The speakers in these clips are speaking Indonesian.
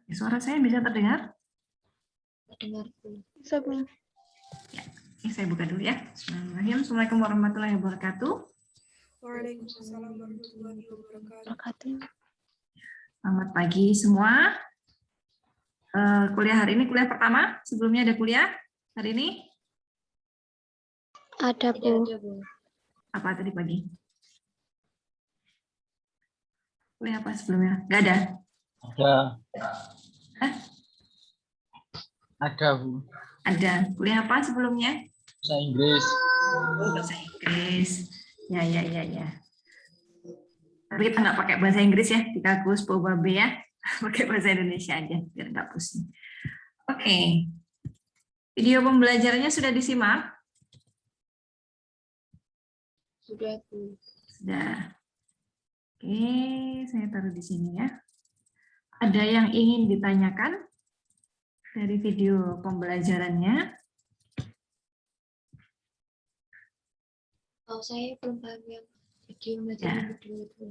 Suara saya bisa terdengar? Terdengar. Bisa, Bu. Ya. Ini saya buka dulu ya. Bismillahirrahmanirrahim. Assalamualaikum warahmatullahi wabarakatuh. Waalaikumsalam warahmatullahi wabarakatuh. Selamat pagi semua. Kuliah hari ini kuliah pertama. Sebelumnya ada kuliah hari ini? Ada, Bu. Ada, Bu. Apa tadi pagi? Kuliah apa sebelumnya? Nggak ada? Ada. Hah? Ada, Bu. Ada. Kuliah apa sebelumnya? Bahasa Inggris. Bahasa Inggris. Ya. Tapi kita nggak pakai bahasa Inggris ya di Kalkulus POBAB ya. Pakai bahasa Indonesia aja biar nggak pusing. Oke. Video pembelajarannya sudah disimak? Sudah, Bu. Sudah. Oke, saya taruh di sini ya. Ada yang ingin ditanyakan dari video pembelajarannya? Oh, saya belum paham yang video pembelajaran kedua itu.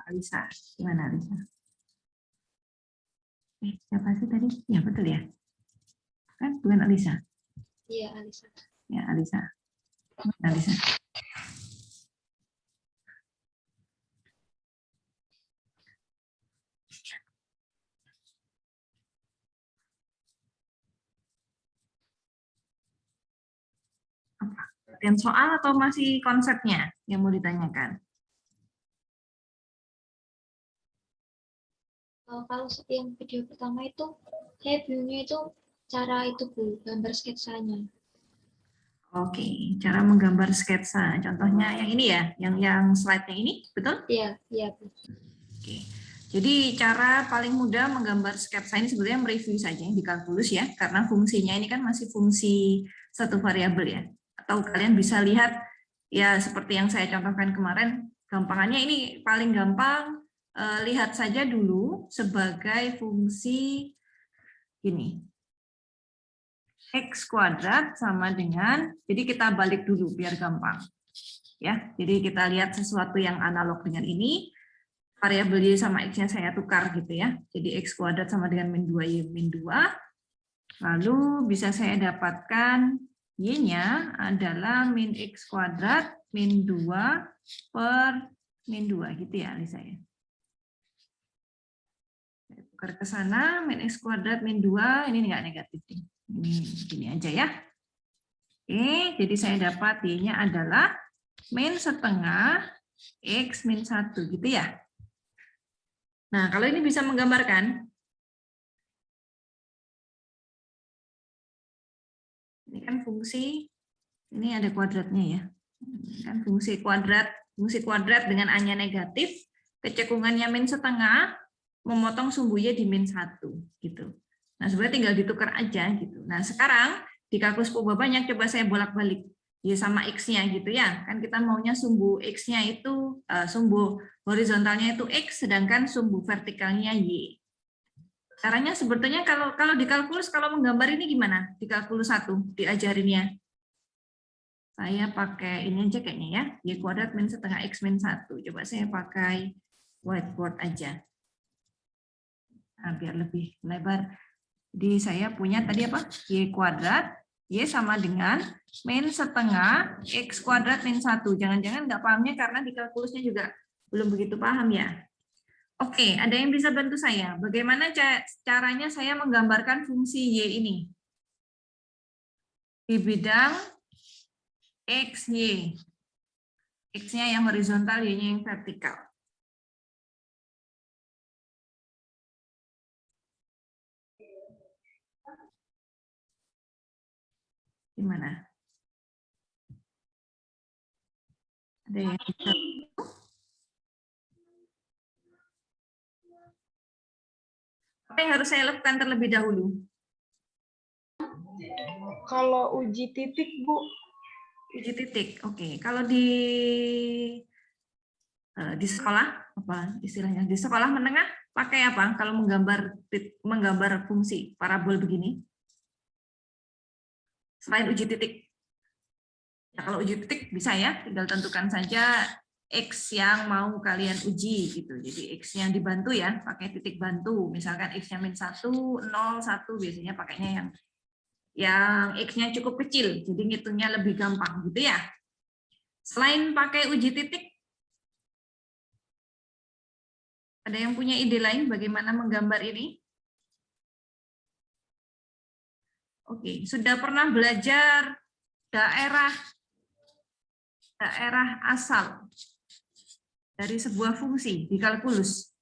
Alisa, gimana Alisa? Siapa sih tadi? Ya betul ya. Kan bukan Alisa? Iya, Alisa. Ya Alisa. Alisa. Latihan soal atau masih konsepnya yang mau ditanyakan? Kalau yang video pertama itu, saya bingungnya itu cara itu, Bu, gambar sketsanya. Oke, cara menggambar sketsa. Contohnya yang ini ya, yang slide-nya ini, betul? Iya, Bu. Oke. Jadi cara paling mudah menggambar sketsa ini sebenarnya mereview saja di kalkulus ya, karena fungsinya ini kan masih fungsi satu variabel ya. Atau kalian bisa lihat ya seperti yang saya contohkan kemarin, gampangannya ini paling gampang lihat saja dulu sebagai fungsi gini. X kuadrat sama dengan, jadi kita balik dulu biar gampang. Ya, jadi kita lihat sesuatu yang analog dengan ini. Variabel Y sama X-nya saya tukar gitu ya. Jadi X kuadrat sama dengan min 2Y min 2. Lalu bisa saya dapatkan Y-nya adalah min X kuadrat min 2 per min 2 gitu ya Alisa ya. Saya tukar ke sana, min X kuadrat min 2, ini enggak negatif nih. Ini gini aja ya. Oke, jadi saya dapat Y-nya adalah min setengah X min 1 gitu ya. Nah, kalau ini bisa menggambarkan, ini kan fungsi, ini ada kuadratnya ya, ini kan fungsi kuadrat dengan A-nya negatif, kecekungannya min setengah, memotong sumbu Y di min 1, gitu. Nah, sebenarnya tinggal ditukar aja, gitu. Nah, sekarang di kalkulus POBA banyak, coba saya bolak-balik. Y sama X-nya gitu ya, kan kita maunya sumbu X-nya itu, sumbu horizontalnya itu X, sedangkan sumbu vertikalnya Y. Caranya sebetulnya kalau di kalkulus, kalau menggambar ini gimana? Di kalkulus 1, diajarinnya. Saya pakai ini aja kayaknya ya, Y kuadrat min setengah X min 1. Coba saya pakai whiteboard aja. Nah, biar lebih lebar. Jadi saya punya tadi apa? Y kuadrat, Y sama dengan min setengah X kuadrat min 1. Jangan-jangan nggak pahamnya karena di kalkulusnya juga belum begitu paham ya. Oke, ada yang bisa bantu saya? Bagaimana caranya saya menggambarkan fungsi Y ini? Di bidang X, Y. X-nya yang horizontal, Y-nya yang vertikal. Gimana? Ada yang bisa? Apa yang harus saya lakukan terlebih dahulu? Kalau uji titik, Bu. Uji titik. Oke, kalau di sekolah apa istilahnya? Di sekolah menengah pakai apa kalau menggambar fungsi parabol begini? Selain uji titik. Ya, kalau uji titik bisa ya, tinggal tentukan saja X yang mau kalian uji gitu. Jadi X yang dibantu ya, pakai titik bantu. Misalkan X-nya min 1, 0, 1 biasanya pakainya yang X-nya cukup kecil. Jadi ngitungnya lebih gampang gitu ya. Selain pakai uji titik, ada yang punya ide lain bagaimana menggambar ini? Oke, sudah pernah belajar daerah asal dari sebuah fungsi di kalkulus.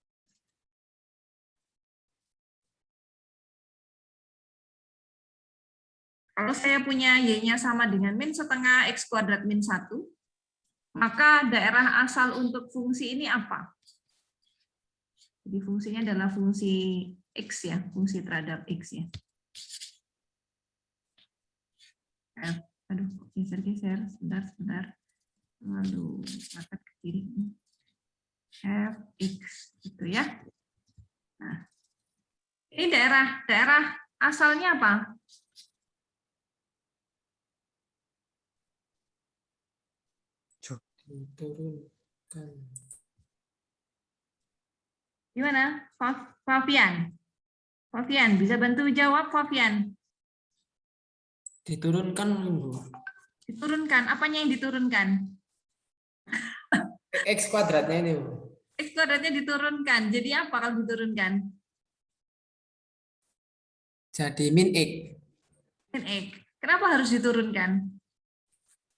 Kalau saya punya Y-nya sama dengan min setengah X kuadrat min 1, maka daerah asal untuk fungsi ini apa? Jadi fungsinya adalah fungsi X ya, fungsi terhadap X ya. Aduh, geser-geser, sebentar. Lalu angkat ke kiri. Fx gitu ya. Nah, ini daerah asalnya apa? Diturunkan. Gimana, Fabian? Fabian, bisa bantu jawab, Fabian? Diturunkan, Bu. Diturunkan, apanya yang diturunkan? X kuadratnya ini, Bu. X kuadratnya diturunkan. Jadi apa kalau diturunkan? Jadi min X. Min X. Kenapa harus diturunkan?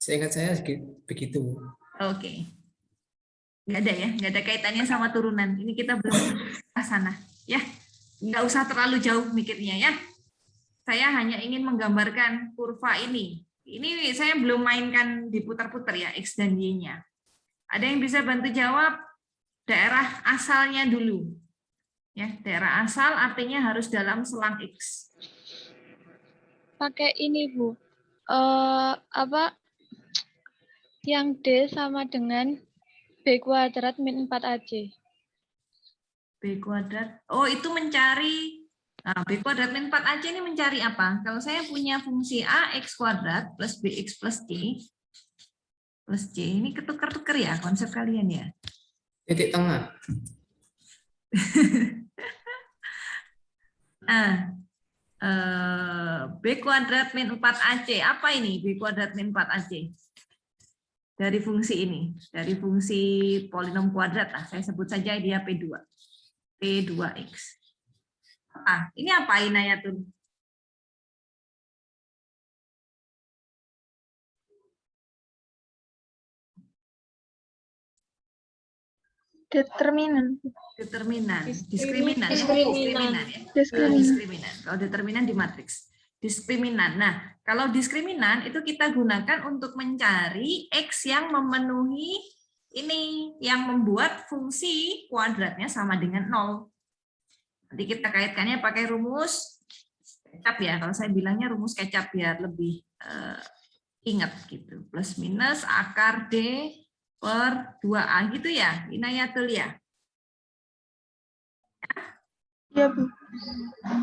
Seingat saya begitu. Oke. Nggak ada ya, nggak ada kaitannya sama turunan. Ini kita belum ke sana. Ya, nggak usah terlalu jauh mikirnya ya. Saya hanya ingin menggambarkan kurva ini. Ini saya belum mainkan diputar-putar ya, X dan Y-nya. Ada yang bisa bantu jawab daerah asalnya dulu? Ya, daerah asal artinya harus dalam selang X. Pakai ini, Bu. Apa yang D sama dengan B kuadrat min 4AC. B kuadrat. Oh, itu mencari B kuadrat min 4AC ini mencari apa? Kalau saya punya fungsi A X kuadrat plus BX plus C, ini ketukar-tukar ya konsep kalian ya? Titik tengah. Nah, B kuadrat min 4AC. Apa ini B kuadrat min 4AC? Dari fungsi ini, dari fungsi polinom kuadrat, saya sebut saja dia P2. P2X. Ini apa Inayatul? Determinan. Determinan, Diskriminan. diskriminan. Kalau determinan di matriks. Diskriminan. Nah, kalau diskriminan itu kita gunakan untuk mencari X yang memenuhi ini, yang membuat fungsi kuadratnya sama dengan 0. Nanti kita kaitkannya pakai rumus kecap ya. Kalau saya bilangnya rumus kecap biar lebih ingat gitu. Plus minus akar D per 2A gitu ya, Inayatul ya. Ya, Bu.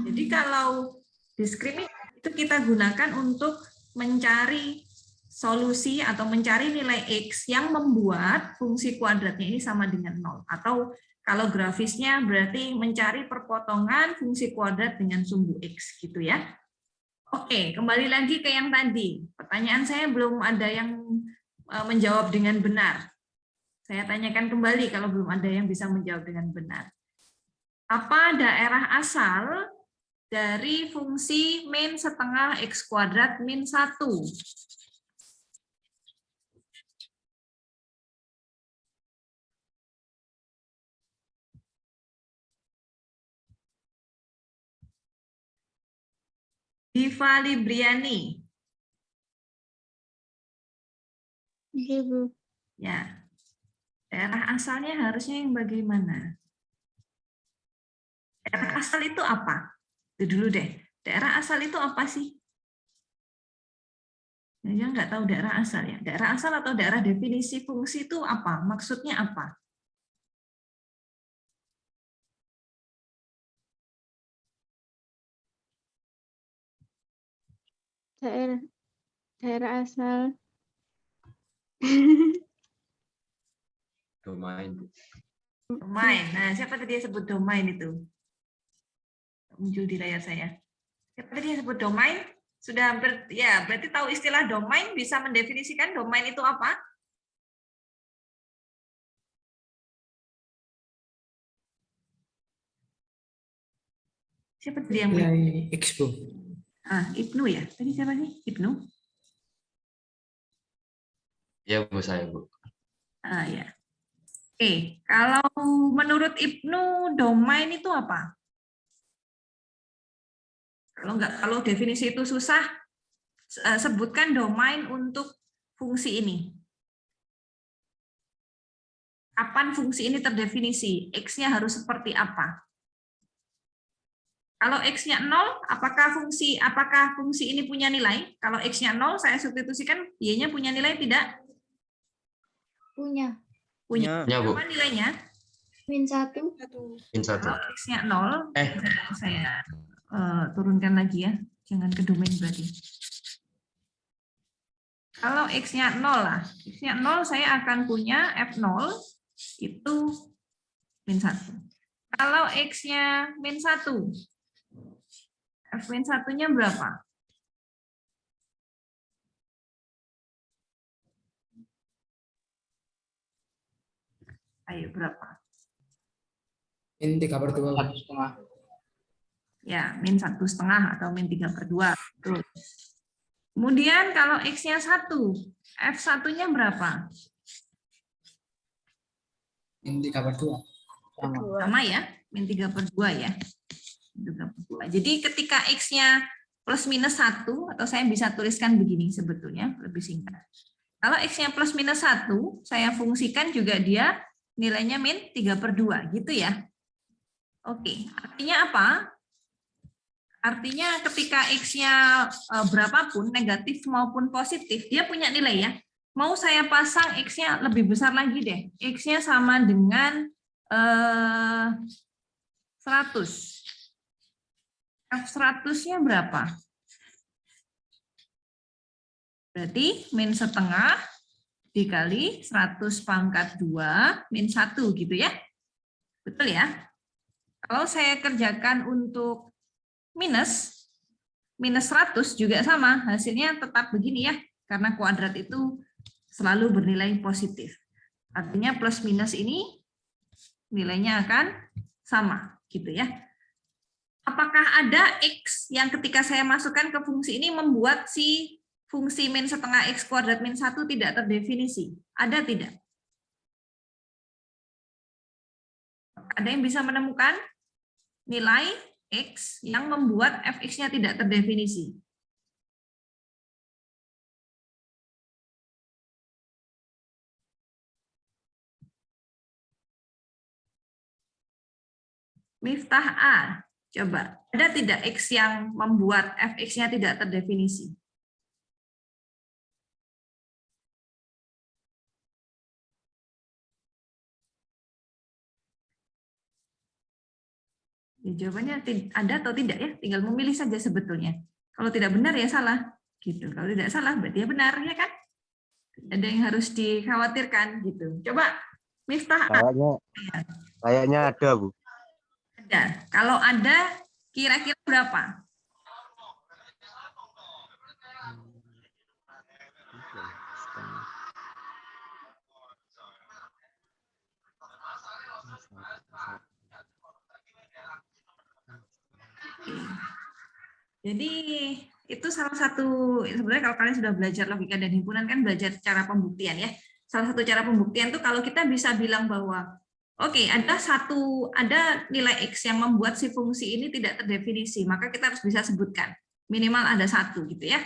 Jadi kalau diskriminasi itu kita gunakan untuk mencari solusi atau mencari nilai X yang membuat fungsi kuadratnya ini sama dengan 0. Atau kalau grafisnya berarti mencari perpotongan fungsi kuadrat dengan sumbu X gitu ya. Oke, kembali lagi ke yang tadi. Pertanyaan saya belum ada yang menjawab dengan benar. Saya tanyakan kembali kalau belum ada yang bisa menjawab dengan benar. Apa daerah asal dari fungsi min setengah X kuadrat min 1? Diva Libriani. Iya, Bu. Ya. Daerah asalnya harusnya yang bagaimana? Daerah asal itu apa? Itu dulu deh. Daerah asal itu apa sih? Ya, nggak tahu daerah asal ya. Daerah asal atau daerah definisi fungsi itu apa? Maksudnya apa? Daerah asal. domain. Domain. Nah, siapa tadi yang sebut domain itu? Muncul di layar saya. Siapa tadi yang sebut domain? Sudah hampir, ya berarti tahu istilah domain, bisa mendefinisikan domain itu apa? Siapa tadi yang Nilai X, Bu. Ibnu ya? Tadi siapa sih? Ibnu? Ya Bu, saya Bu. Ya. Oke, kalau menurut Ibnu domain itu apa? Kalau definisi itu susah, sebutkan domain untuk fungsi ini. Kapan fungsi ini terdefinisi? X-nya harus seperti apa? Kalau X-nya 0, apakah fungsi ini punya nilai? Kalau X-nya 0, saya substitusikan, Y-nya punya nilai tidak? Punya. Punya. Ya, Bu. Apa nilainya? -1. Min 1. Kalau X-nya 0, saya turunkan lagi ya. Jangan ke domain berarti. Kalau X-nya 0 lah. X-nya 0, saya akan punya F0 itu min 1. Kalau X-nya min 1, F min 1-nya berapa? Ayo, berapa? Min 3/2. Ya, min 1,5 atau min 3/2. Betul. Kemudian kalau X-nya 1, F1-nya berapa? Min 3/2. Sama ya, min 3/2 ya. Min 3/2. Jadi ketika X-nya plus minus 1, atau saya bisa tuliskan begini sebetulnya, lebih singkat. Kalau X-nya plus minus 1, saya fungsikan juga dia nilainya min 3/2, gitu ya. Oke, artinya apa? Artinya ketika X-nya berapapun, negatif maupun positif, dia punya nilai ya. Mau saya pasang X-nya lebih besar lagi deh. X-nya sama dengan 100. F100-nya berapa? Berarti min 1/2 dikali 100/2 min 1 gitu ya. Betul ya? Kalau saya kerjakan untuk minus 100 juga sama, hasilnya tetap begini ya, karena kuadrat itu selalu bernilai positif. Artinya plus minus ini nilainya akan sama, gitu ya. Apakah ada X yang ketika saya masukkan ke fungsi ini membuat si fungsi min 1/2 X kuadrat min 1 tidak terdefinisi? Ada tidak? Ada yang bisa menemukan nilai X yang membuat fx-nya tidak terdefinisi? Miftah A, coba. Ada tidak X yang membuat fx-nya tidak terdefinisi? Ya, jawabannya ada atau tidak ya, tinggal memilih saja sebetulnya. Kalau tidak benar ya salah, gitu. Kalau tidak salah berarti ya benar ya kan? Ada yang harus dikhawatirkan gitu. Coba Miftah A. Kayaknya ada, Bu. Ada. Kalau ada kira-kira berapa? Jadi itu salah satu, sebenarnya kalau kalian sudah belajar logika dan himpunan kan belajar cara pembuktian ya. Salah satu cara pembuktian itu kalau kita bisa bilang bahwa oke, ada nilai X yang membuat si fungsi ini tidak terdefinisi, maka kita harus bisa sebutkan minimal ada 1 gitu ya.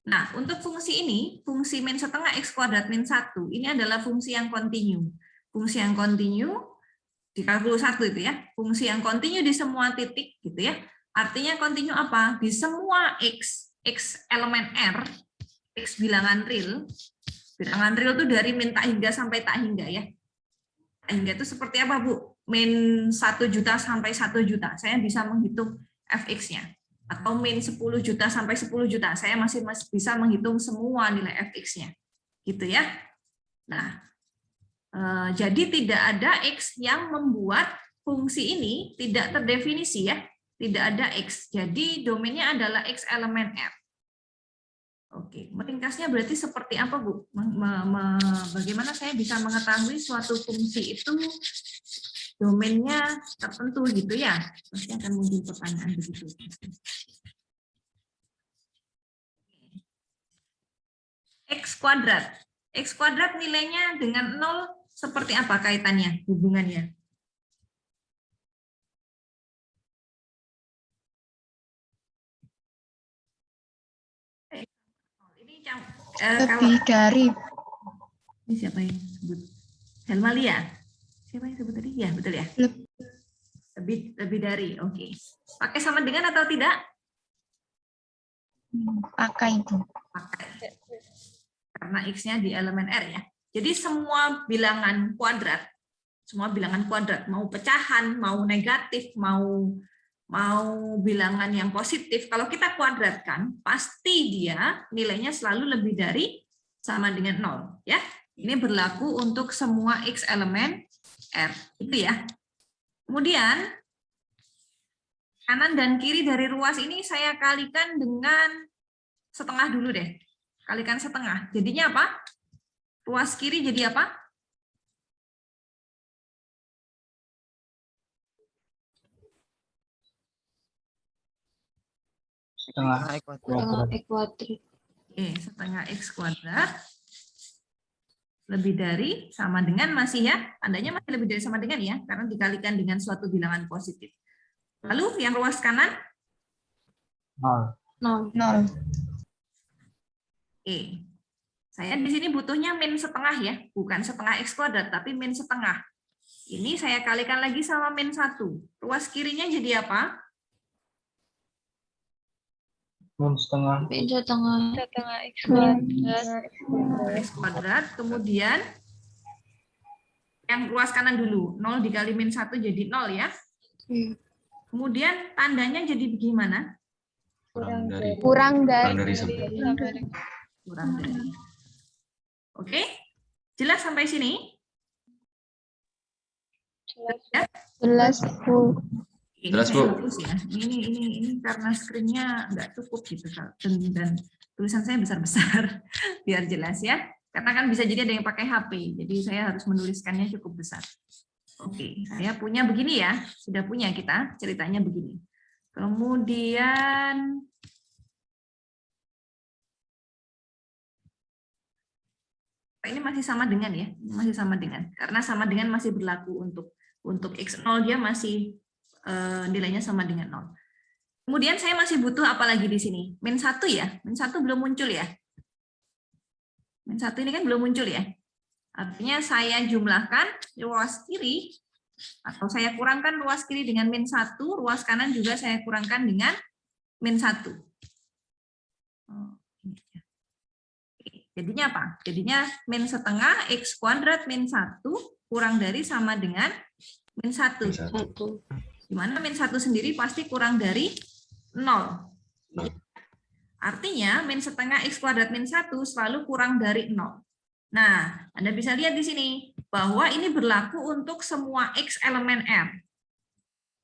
Nah, untuk fungsi ini, fungsi min 1/2 X kuadrat min 1, ini adalah fungsi yang kontinu. Fungsi yang kontinu di kalkulus 1 itu ya, fungsi yang kontinu di semua titik gitu ya. Artinya kontinu apa? Di semua X elemen R, X bilangan real itu dari min tak hingga sampai tak hingga ya. Tak hingga itu seperti apa Bu? Min 1 juta sampai 1 juta, saya bisa menghitung fx-nya. Atau min 10 juta sampai 10 juta, saya masih bisa menghitung semua nilai fx-nya. Gitu ya. Nah, Jadi tidak ada X yang membuat fungsi ini tidak terdefinisi ya. Tidak ada X. Jadi domainnya adalah X elemen R. Oke, meringkasnya berarti seperti apa, Bu? Bagaimana saya bisa mengetahui suatu fungsi itu domainnya tertentu gitu ya? Pasti akan muncul pertanyaan begitu. X kuadrat. X kuadrat nilainya dengan 0 seperti apa kaitannya, hubungannya? Lebih dari. Ini siapa yang sebut? Helmalia. Siapa yang sebut tadi? Ya, betul ya. Lebih dari. Oke. Pakai sama dengan atau tidak? Pakai itu. Pakai. Karena X-nya di elemen R ya. Jadi semua bilangan kuadrat, mau pecahan, mau negatif, mau bilangan yang positif, kalau kita kuadratkan, pasti dia nilainya selalu lebih dari sama dengan 0. Ya. Ini berlaku untuk semua X elemen R. Itu ya. Kemudian, kanan dan kiri dari ruas ini saya kalikan dengan setengah dulu deh. Kalikan setengah. Jadinya apa? Ruas kiri jadi apa? Setengah Setengah X kuadrat. Setengah X kuadrat lebih dari sama dengan masih ya. Tandanya masih lebih dari sama dengan ya, karena dikalikan dengan suatu bilangan positif. Lalu yang ruas kanan? 0. Saya di sini butuhnya min setengah ya, bukan setengah X kuadrat, tapi min setengah. Ini saya kalikan lagi sama min 1. Ruas kirinya jadi apa? Min setengah. Setengah X kuadrat. X kuadrat, kemudian yang ruas kanan dulu, 0 dikali min 1 jadi 0 ya. Kemudian tandanya jadi bagaimana? Kurang dari. Kurang dari. Oke, jelas sampai sini? Jelas, Bu. Jelas, Saya Bu. hapus ya. Ini karena screen-nya nggak cukup gitu dan tulisan saya besar-besar biar jelas ya. Karena kan bisa jadi ada yang pakai HP, jadi saya harus menuliskannya cukup besar. Oke, saya punya begini ya, sudah punya kita ceritanya begini. Kemudian ini masih sama dengan ya, masih sama dengan, karena sama dengan masih berlaku untuk X0 dia masih nilainya sama dengan 0. Kemudian saya masih butuh apa lagi di sini? Min 1 ya, min 1 belum muncul ya. Min 1 ini kan belum muncul ya. Artinya saya jumlahkan ruas kiri, atau saya kurangkan ruas kiri dengan min 1, ruas kanan juga saya kurangkan dengan min 1. Jadinya apa? Jadinya min setengah X kuadrat min 1 kurang dari sama dengan min 1. Di mana min 1 sendiri pasti kurang dari 0. Artinya min setengah X kuadrat min 1 selalu kurang dari 0. Nah, Anda bisa lihat di sini bahwa ini berlaku untuk semua X elemen R.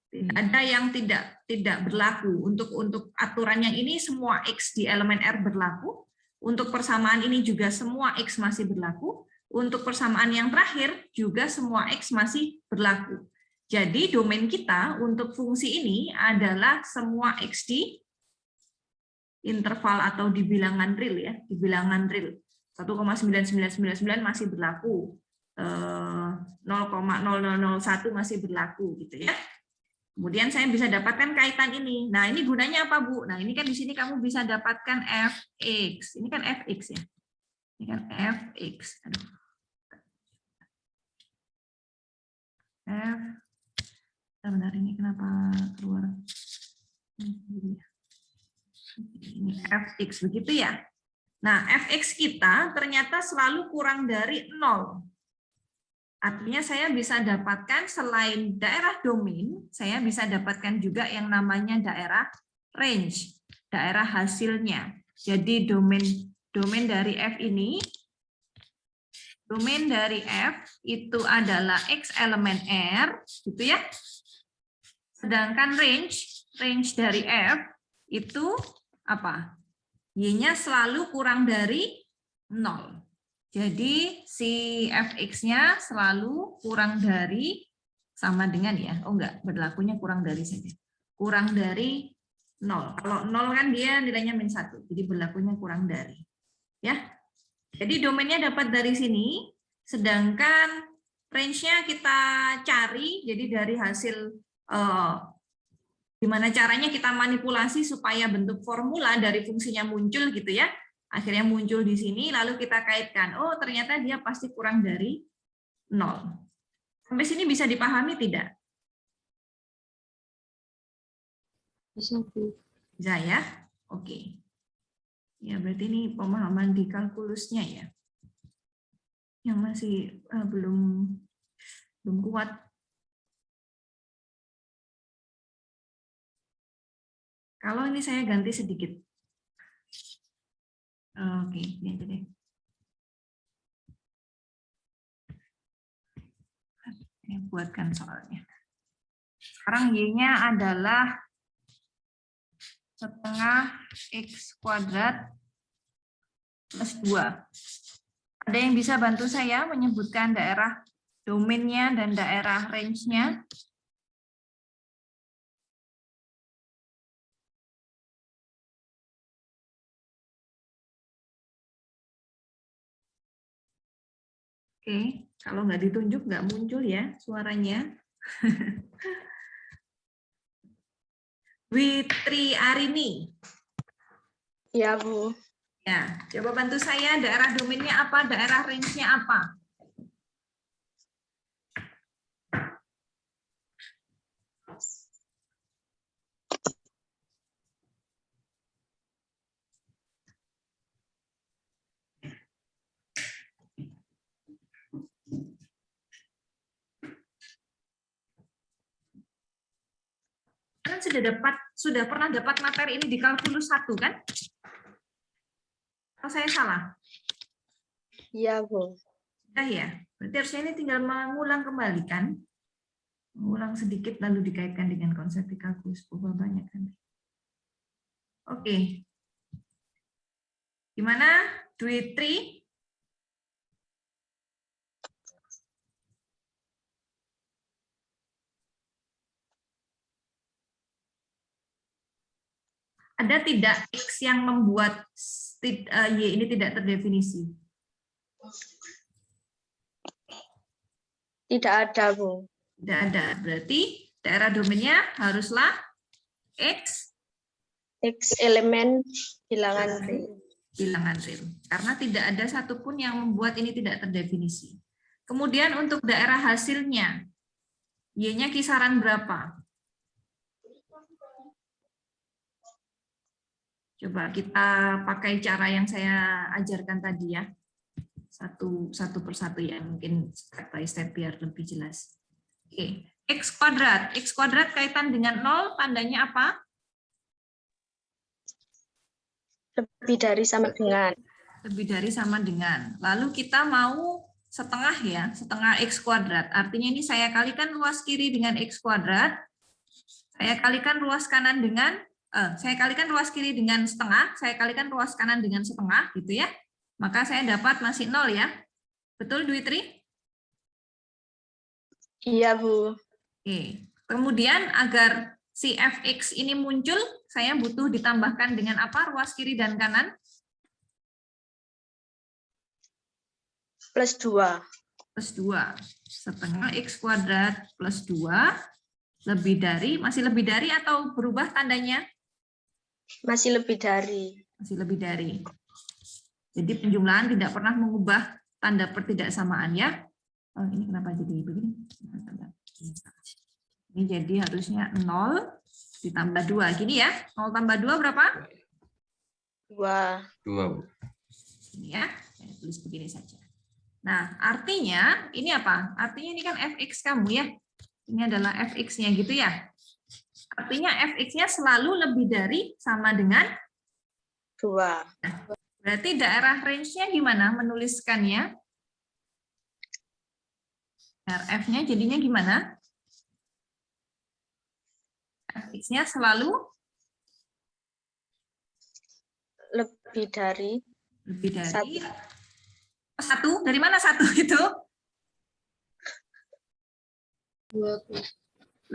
Tidak ada yang tidak berlaku. Untuk aturan yang ini semua X di elemen R berlaku. Untuk persamaan ini juga semua X masih berlaku. Untuk persamaan yang terakhir juga semua X masih berlaku. Jadi domain kita untuk fungsi ini adalah semua X di interval atau di bilangan real ya, di bilangan real. 1,9999 masih berlaku. 0,0001 masih berlaku gitu ya. Kemudian saya bisa dapatkan kaitan ini. Nah, ini gunanya apa, Bu? Nah, ini kan di sini kamu bisa dapatkan fx. Ini kan fx ya. Ini kan fx. Aduh. Bentar, ini kenapa keluar? Ini fx begitu ya. Nah, fx kita ternyata selalu kurang dari 0. Artinya saya bisa dapatkan selain daerah domain, saya bisa dapatkan juga yang namanya daerah range, daerah hasilnya. Jadi domain dari F ini Domain dari F itu adalah X elemen R, gitu ya. Sedangkan range dari F itu apa? Y-nya selalu kurang dari 0. Jadi si Fx-nya selalu kurang dari, sama dengan ya, oh enggak, berlakunya kurang dari saja. Kurang dari 0. Kalau 0 kan dia nilainya -1, jadi berlakunya kurang dari. Ya. Jadi domainnya dapat dari sini, sedangkan range-nya kita cari, jadi dari hasil gimana caranya kita manipulasi supaya bentuk formula dari fungsinya muncul gitu ya. Akhirnya muncul di sini, lalu kita kaitkan. Oh, ternyata dia pasti kurang dari 0. Sampai sini bisa dipahami tidak? Bisa, Bu. Bisa ya? Oke. Ya, berarti ini pemahaman di kalkulusnya ya. Yang masih belum kuat. Kalau ini saya ganti sedikit. Oke, ini aja deh. Saya buatkan soalnya. Sekarang Y-nya adalah setengah X kuadrat plus 2. Ada yang bisa bantu saya menyebutkan daerah domainnya dan daerah range-nya? Oke, kalau nggak ditunjuk nggak muncul ya suaranya. Witri Arini. Ya, Bu. Ya, coba bantu saya daerah domainnya apa, daerah range-nya apa? Kan sudah pernah dapat materi ini di kalkulus 1 kan? Kalau saya salah? Iya, Bu. Sudah ya. Berarti harusnya ini tinggal mengulang kembali kan? Mengulang sedikit lalu dikaitkan dengan konsep di kalkulus berubah banyak kan? Oke. Gimana, Dwitri? Ada tidak X yang membuat Y ini tidak terdefinisi? Tidak ada, Bu. Tidak ada. Berarti daerah domainnya haruslah X elemen bilangan real. bilangan real. Karena tidak ada satupun yang membuat ini tidak terdefinisi. Kemudian untuk daerah hasilnya, Y-nya kisaran berapa? Coba kita pakai cara yang saya ajarkan tadi ya. Satu persatu ya, mungkin step by step biar lebih jelas. Oke, X kuadrat. X kuadrat kaitan dengan 0, tandanya apa? Lebih dari sama dengan. Lebih dari sama dengan. Lalu kita mau setengah ya, setengah X kuadrat. Artinya ini saya kalikan luas kiri dengan X kuadrat. Saya kalikan luas kanan dengan saya kalikan luas kiri dengan setengah, saya kalikan luas kanan dengan setengah, gitu ya. Maka saya dapat masih 0 ya. Betul, Dwitri? Iya, Bu. Oke. Kemudian agar si Fx ini muncul, saya butuh ditambahkan dengan apa? Ruas kiri dan kanan? Plus 2. Plus 2. Setengah X kuadrat plus 2 lebih dari, masih lebih dari atau berubah tandanya? Masih lebih dari. Masih lebih dari. Jadi penjumlahan tidak pernah mengubah tanda pertidaksamaan ya. Oh, ini kenapa jadi begini? Ini jadi harusnya 0 ditambah 2. Gini ya. 0 tambah 2 berapa? 2. 2, Bu. Ini ya. Saya tulis begini saja. Nah, artinya ini apa? Artinya ini kan Fx kamu ya. Ini adalah Fx-nya gitu ya. Artinya Fx-nya selalu lebih dari sama dengan 2. Berarti daerah range-nya gimana menuliskannya? RF-nya jadinya gimana? Fx-nya selalu Lebih dari lebih dari Satu. satu. Dari mana satu itu? 20.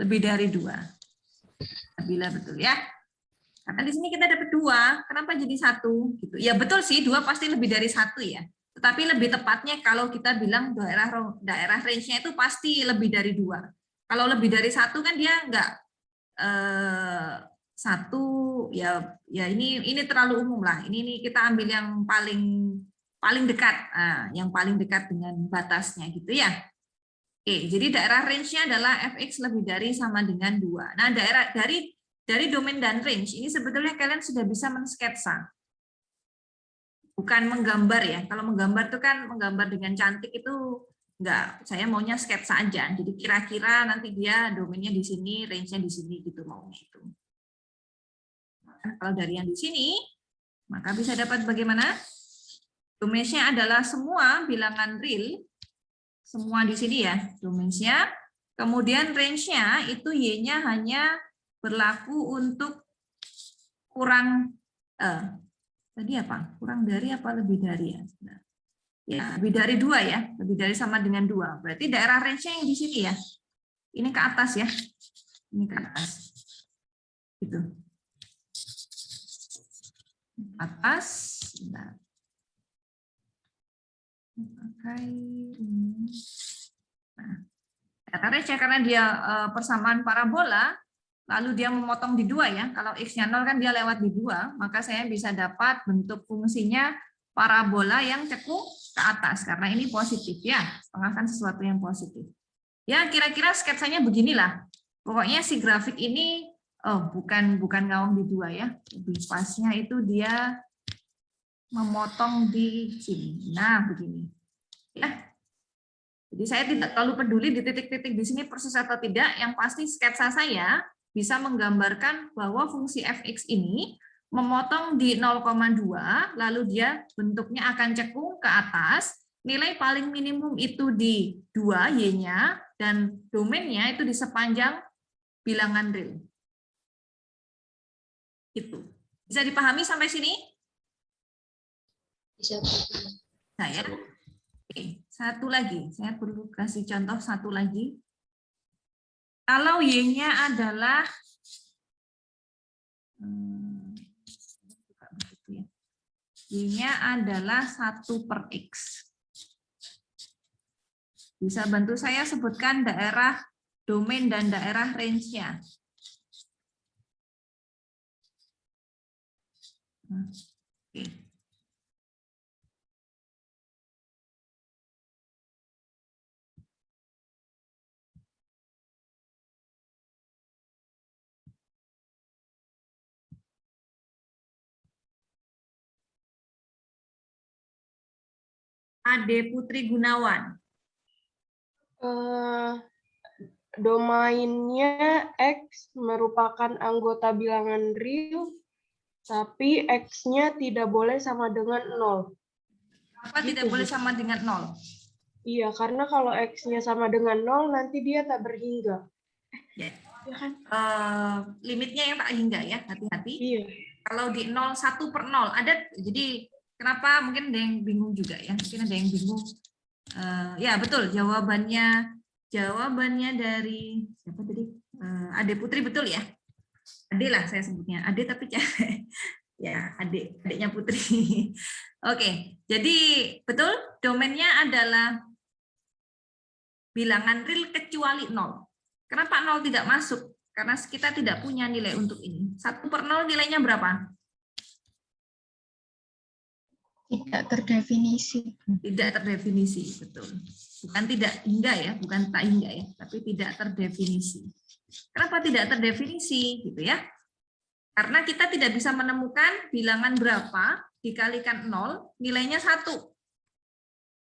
Lebih dari 2. Bila betul ya. Karena di sini kita dapat 2, kenapa jadi 1? Gitu. Ya betul sih, 2 pasti lebih dari 1 ya. Tetapi lebih tepatnya kalau kita bilang daerah range-nya itu pasti lebih dari 2. Kalau lebih dari 1 kan dia enggak 1 ya ini terlalu umum lah. Ini kita ambil yang paling dekat. Nah, yang paling dekat dengan batasnya gitu ya. Oke, jadi daerah range-nya adalah fx lebih dari sama dengan 2. Nah, daerah dari domain dan range ini sebetulnya kalian sudah bisa mensketsa. Bukan menggambar ya. Kalau menggambar itu kan menggambar dengan cantik itu enggak, saya maunya sketsa aja. Jadi kira-kira nanti dia domainnya di sini, range-nya di sini gitu maunya itu. Nah, kalau dari yang di sini, maka bisa dapat bagaimana? Domainnya adalah semua bilangan real, semua di sini ya, domainnya. Kemudian range-nya itu Y-nya hanya berlaku untuk kurang tadi apa? Kurang dari apa lebih dari ya? Ya, lebih dari 2 ya, lebih dari sama dengan 2. Berarti daerah range-nya yang di sini ya. Ini ke atas ya. Ini ke atas. Gitu. Atas. Nah. Pakai ini. Nah, range karena dia persamaan parabola, lalu dia memotong di 2 ya. Kalau x-nya 0 kan dia lewat di 2, maka saya bisa dapat bentuk fungsinya parabola yang cekung ke atas karena ini positif ya. Setengah kan sesuatu yang positif. Ya, kira-kira sketsanya beginilah. Pokoknya si grafik ini bukan ngawang di 2 ya. Lebih pasnya itu dia memotong di sini. Nah, begini. Ya. Jadi saya tidak terlalu peduli di titik-titik di sini persis atau tidak, yang pasti sketsa saya bisa menggambarkan bahwa fungsi fx ini memotong di 0,2, lalu dia bentuknya akan cekung ke atas, nilai paling minimum itu di 2 y-nya, dan domainnya itu di sepanjang bilangan real. Itu. Bisa dipahami sampai sini? Bisa. Saya. Oke, satu lagi. Saya perlu kasih contoh satu lagi. Kalau Y-nya adalah Y-nya adalah 1/X. Bisa bantu saya sebutkan daerah domain dan daerah range-nya. Oke. Ade Putri Gunawan. Domainnya X merupakan anggota bilangan real, tapi X-nya tidak boleh sama dengan 0. Apa tidak boleh sama dengan 0? Iya, karena kalau X-nya sama dengan 0, nanti dia tak berhingga. Ya. Ya kan? Limitnya yang tak hingga ya, hati-hati. Iya. Kalau di 0, 1/0, ada, jadi kenapa mungkin ada yang bingung juga ya, mungkin ada yang bingung. Ya betul, jawabannya dari siapa tadi? Ade Putri betul ya? Ade lah saya sebutnya, Ade tapi ya adiknya Putri. Oke, jadi betul domainnya adalah bilangan real kecuali 0. Kenapa 0 tidak masuk? Karena kita tidak punya nilai untuk ini. 1/0 nilainya berapa? Tidak terdefinisi. Tidak terdefinisi, betul. Bukan tidak hingga ya, bukan tak hingga ya, tapi tidak terdefinisi. Kenapa tidak terdefinisi gitu ya? Karena kita tidak bisa menemukan bilangan berapa dikalikan 0, nilainya 1.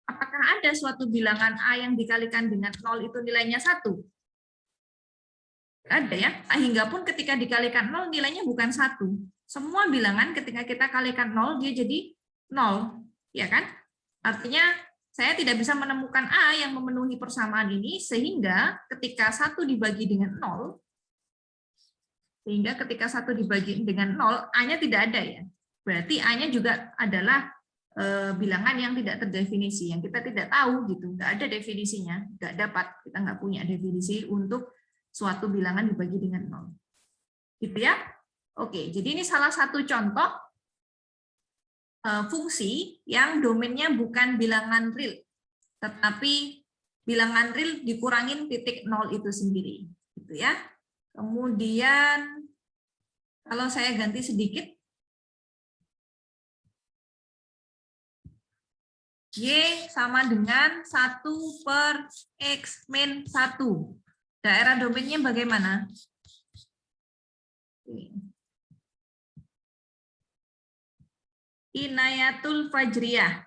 Apakah ada suatu bilangan A yang dikalikan dengan 0 itu nilainya 1? Ada ya, hingga pun ketika dikalikan 0 nilainya bukan 1. Semua bilangan ketika kita kalikan 0 dia jadi 0, ya kan? Artinya saya tidak bisa menemukan A yang memenuhi persamaan ini, sehingga ketika 1 dibagi dengan 0, A-nya tidak ada ya. Berarti A-nya juga adalah bilangan yang tidak terdefinisi, yang kita tidak tahu gitu, nggak ada definisinya, nggak dapat, kita nggak punya definisi untuk suatu bilangan dibagi dengan 0. Gitu ya. Oke, jadi ini salah satu contoh fungsi yang domainnya bukan bilangan real, tetapi bilangan real dikurangin titik 0 itu sendiri, gitu ya. Kemudian kalau saya ganti sedikit, Y sama dengan 1 per X min 1. Daerah domainnya bagaimana? Inayatul Fajriyah.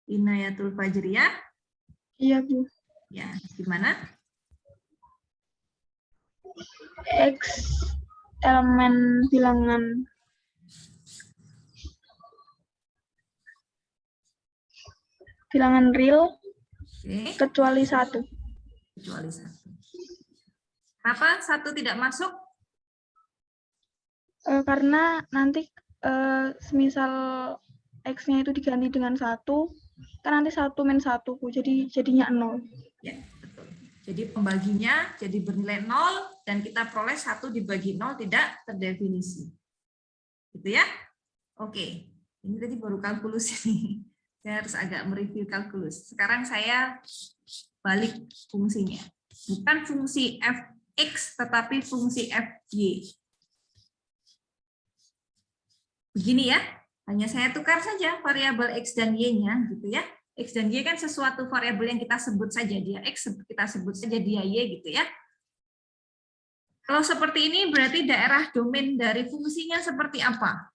Inayatul Fajriyah. Iya, Bu. Ya, gimana? X elemen bilangan real Oke, kecuali 1. kecuali 1. Kenapa 1 tidak masuk? Karena nanti semisal X-nya itu diganti dengan 1, kan nanti 1 min 1, Bu. Jadi jadinya 0. Ya, betul. Jadi pembaginya jadi bernilai 0 dan kita peroleh 1 dibagi 0 tidak terdefinisi. Gitu ya? Oke. Ini tadi baru kalkulus ini. Saya harus agak mereview kalkulus. Sekarang saya balik fungsinya. Bukan fungsi fx tetapi fungsi fy. Begini ya. Hanya saya tukar saja variabel x dan y-nya gitu ya. X dan Y kan sesuatu variabel yang kita sebut saja dia X, kita sebut saja dia Y gitu ya. Kalau seperti ini berarti daerah domain dari fungsinya seperti apa?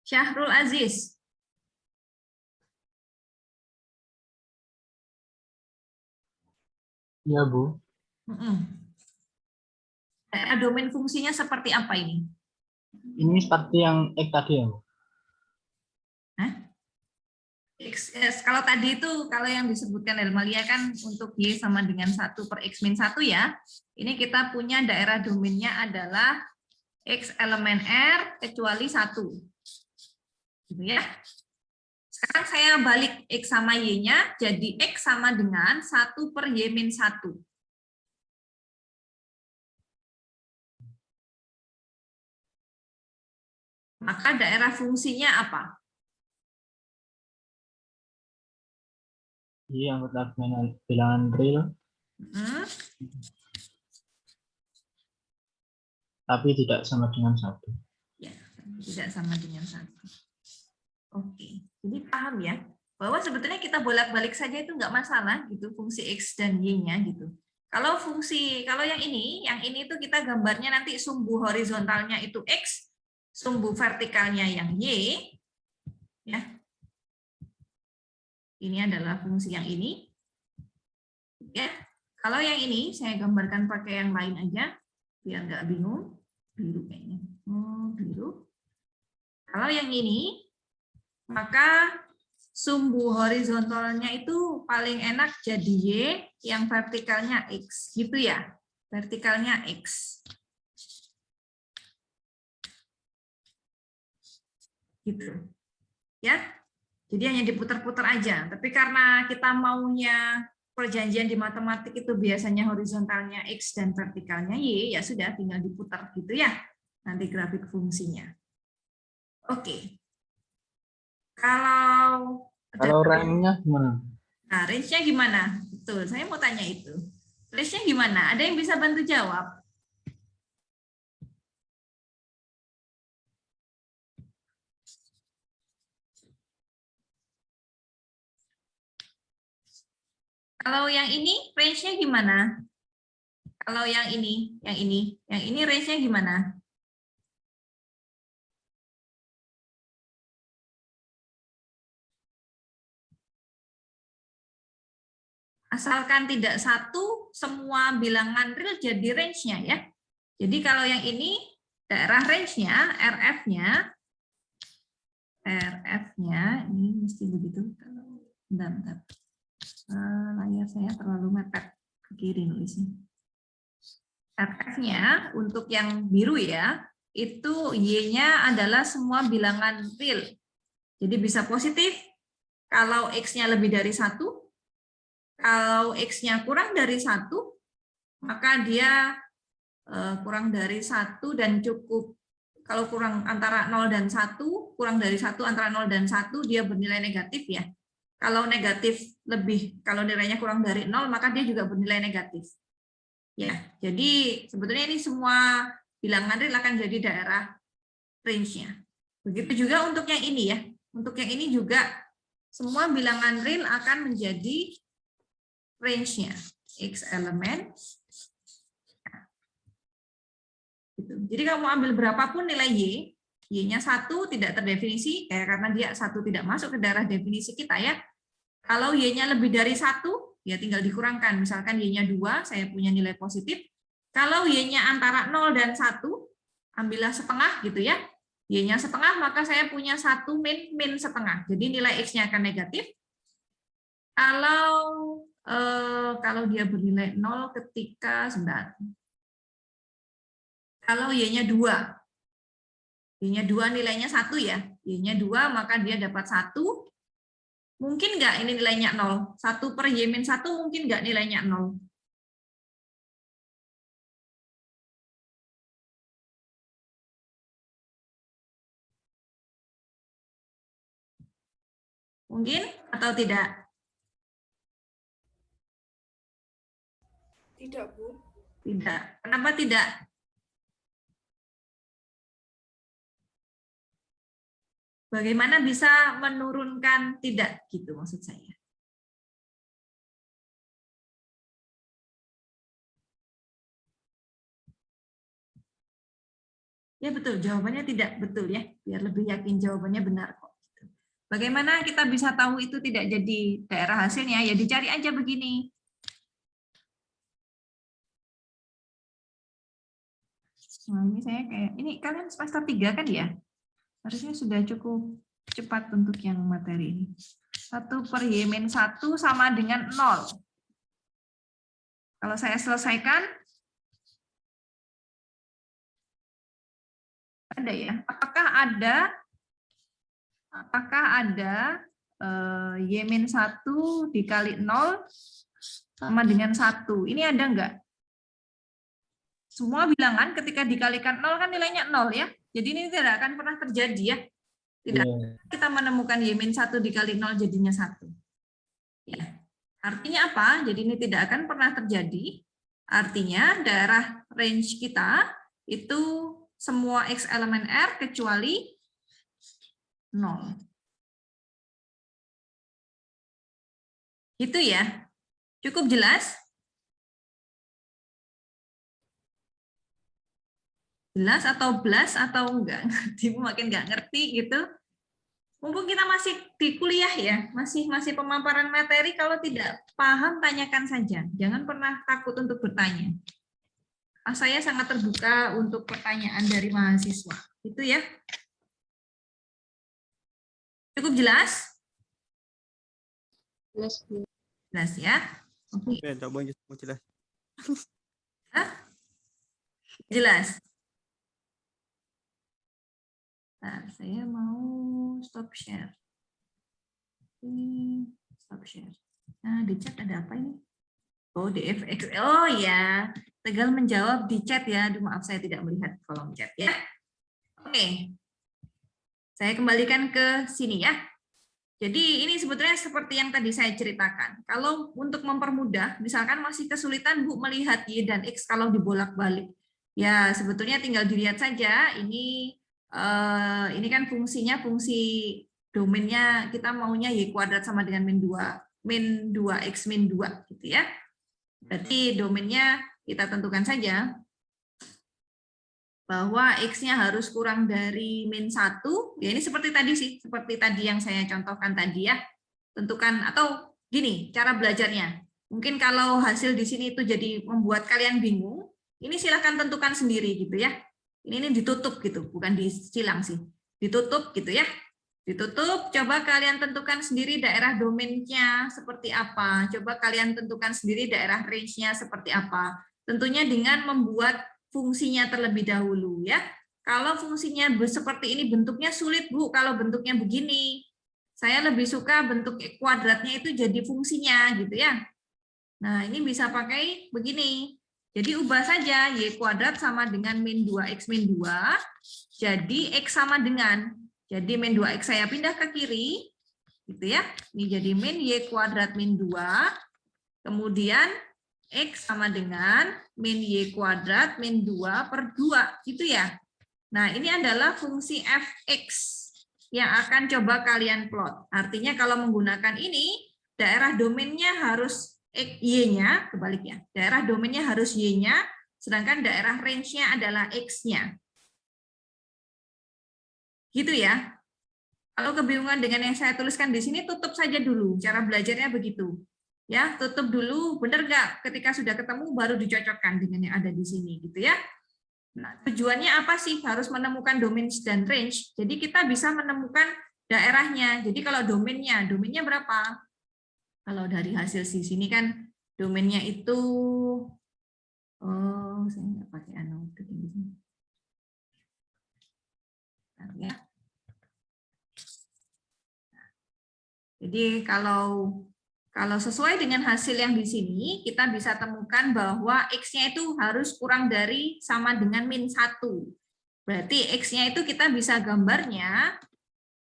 Syahrul Aziz. Iya, Bu. Daerah domain fungsinya seperti apa ini? Ini seperti yang X tadi ya, Bu. Kalau tadi itu, kalau yang disebutkan Elmalia kan untuk Y sama dengan 1 per X min 1 ya. Ini kita punya daerah domainnya adalah X elemen R kecuali 1. Gitu ya. Sekarang saya balik X sama Y-nya, jadi X sama dengan 1 per Y min 1. Maka daerah fungsinya apa? Iya, anggota bilangan real, tapi tidak sama dengan 1. Ya, tidak sama dengan 1. Oke, jadi paham ya, bahwa sebetulnya kita bolak-balik saja itu nggak masalah gitu, fungsi X dan Y-nya gitu. Kalau yang ini itu kita gambarnya nanti sumbu horizontalnya itu X, sumbu vertikalnya yang Y, ya. Ini adalah fungsi yang ini. Ya. Kalau yang ini saya gambarkan pakai yang lain aja biar nggak bingung. Biru kayaknya. Biru. Kalau yang ini maka sumbu horizontalnya itu paling enak jadi Y, yang vertikalnya X, gitu ya. Vertikalnya X. Gitu. Ya. Jadi hanya diputar-putar aja. Tapi karena kita maunya perjanjian di matematik itu biasanya horizontalnya X dan vertikalnya Y, ya sudah tinggal diputar gitu ya. Nanti grafik fungsinya. Oke. Kalau range-nya gimana? Nah, range-nya gimana? Betul, saya mau tanya itu. Range-nya gimana? Ada yang bisa bantu jawab? Kalau yang ini range-nya gimana? Kalau yang ini range-nya gimana? Asalkan tidak satu, semua bilangan real jadi range-nya ya. Jadi kalau yang ini daerah range-nya, RF-nya ini mesti begitu. Bentar. Layar saya terlalu mepet ke kiri nulisnya. RF-nya untuk yang biru ya, itu Y-nya adalah semua bilangan real. Jadi bisa positif kalau X-nya lebih dari 1, kalau X-nya kurang dari 1, maka dia kurang dari 1 dan cukup, kalau kurang antara 0 dan 1, kurang dari 1 antara 0 dan 1, dia bernilai negatif ya. Kalau negatif lebih, kalau nilainya kurang dari 0, maka dia juga bernilai negatif. Ya, jadi sebetulnya ini semua bilangan real akan jadi daerah range-nya. Begitu juga untuk yang ini ya. Untuk yang ini juga semua bilangan real akan menjadi range-nya. X elemen. Gitu. Jadi kamu ambil berapapun nilai Y, Y-nya 1 tidak terdefinisi, karena dia 1 tidak masuk ke daerah definisi kita ya. Kalau Y-nya lebih dari 1, ya tinggal dikurangkan. Misalkan Y-nya 2, saya punya nilai positif. Kalau Y-nya antara 0 dan 1, ambillah setengah gitu ya. Y-nya setengah, maka saya punya 1 min setengah. Jadi nilai X-nya akan negatif. Kalau dia bernilai 0 ketika, sebentar. Kalau Y-nya 2. Y-nya 2 nilainya 1 ya. Y-nya 2, maka dia dapat 1. Mungkin nggak ini nilainya 0? 1 per Y-1 mungkin nggak nilainya 0? Mungkin atau tidak? Tidak, Bu. Tidak. Kenapa tidak? Bagaimana bisa menurunkan tidak gitu maksud saya? Ya betul, jawabannya tidak betul ya. Biar lebih yakin jawabannya benar kok. Bagaimana kita bisa tahu itu tidak jadi daerah hasilnya? Ya dicari aja begini. Nah, ini saya kayak, ini kalian semester 3 kan ya? Harusnya sudah cukup cepat untuk yang materi ini. 1 per Y-1 sama dengan 0. Kalau saya selesaikan, ada ya. Apakah ada Y-1 dikali 0 sama dengan 1? Ini ada enggak? Semua bilangan ketika dikalikan 0 kan nilainya 0 ya. Jadi ini tidak akan pernah terjadi ya. Tidak kita menemukan Y-1 dikali 0 jadinya 1. Ya. Artinya apa? Jadi ini tidak akan pernah terjadi. Artinya daerah range kita itu semua X elemen R kecuali 0. Gitu ya. Cukup jelas? Jelas atau blas atau enggak ngerti, makin enggak ngerti gitu. Mumpung kita masih di kuliah ya, masih pemaparan materi, kalau tidak paham tanyakan saja. Jangan pernah takut untuk bertanya. Saya sangat terbuka untuk pertanyaan dari mahasiswa. Itu ya. Cukup jelas? Jelas, Bu. Jelas ya. Oke. Jelas. Jelas. Nah, saya mau stop share. Stop share. Nah, di chat ada apa ini? Oh, DFX. Oh ya, Tegal menjawab di chat ya. Aduh, maaf saya tidak melihat kolom chat ya. Oke. Saya kembalikan ke sini ya. Jadi ini sebetulnya seperti yang tadi saya ceritakan. Kalau untuk mempermudah, misalkan masih kesulitan Bu melihat Y dan X kalau dibolak-balik. Ya, sebetulnya tinggal dilihat saja. Ini kan fungsinya, fungsi domainnya kita maunya Y kuadrat sama dengan min 2X min 2 gitu ya. Berarti domainnya kita tentukan saja bahwa X-nya harus kurang dari min 1. Ya ini seperti tadi sih, seperti tadi yang saya contohkan tadi ya. Tentukan, atau gini cara belajarnya. Mungkin kalau hasil di sini itu jadi membuat kalian bingung, ini silahkan tentukan sendiri gitu ya. Ini ditutup gitu, bukan disilang sih. Ditutup gitu ya. Ditutup, coba kalian tentukan sendiri daerah domainnya seperti apa. Coba kalian tentukan sendiri daerah range-nya seperti apa. Tentunya dengan membuat fungsinya terlebih dahulu ya. Kalau fungsinya seperti ini bentuknya sulit Bu, kalau bentuknya begini. Saya lebih suka bentuk kuadratnya itu jadi fungsinya gitu ya. Nah, ini bisa pakai begini. Jadi ubah saja Y kuadrat sama dengan min 2X min 2. Jadi X sama dengan. Jadi min 2X saya pindah ke kiri. Gitu ya. Ini jadi min Y kuadrat min 2. Kemudian X sama dengan min Y kuadrat min 2 per 2. Gitu ya. Nah, ini adalah fungsi fx yang akan coba kalian plot. Artinya kalau menggunakan ini, daerah domainnya harus Y-nya, kebaliknya. Daerah domainnya harus Y-nya, sedangkan daerah range-nya adalah X-nya. Gitu ya. Kalau kebingungan dengan yang saya tuliskan di sini, tutup saja dulu. Cara belajarnya begitu. Ya, tutup dulu, benar nggak? Ketika sudah ketemu, baru dicocokkan dengan yang ada di sini. Gitu ya. Nah, tujuannya apa sih? Harus menemukan domain dan range. Jadi kita bisa menemukan daerahnya. Jadi kalau domainnya berapa? Kalau dari hasil di sini kan domainnya itu, oh saya nggak pakai anotatif di sini. Ya. Jadi kalau sesuai dengan hasil yang di sini, kita bisa temukan bahwa X-nya itu harus kurang dari sama dengan min 1. Berarti X-nya itu kita bisa gambarnya,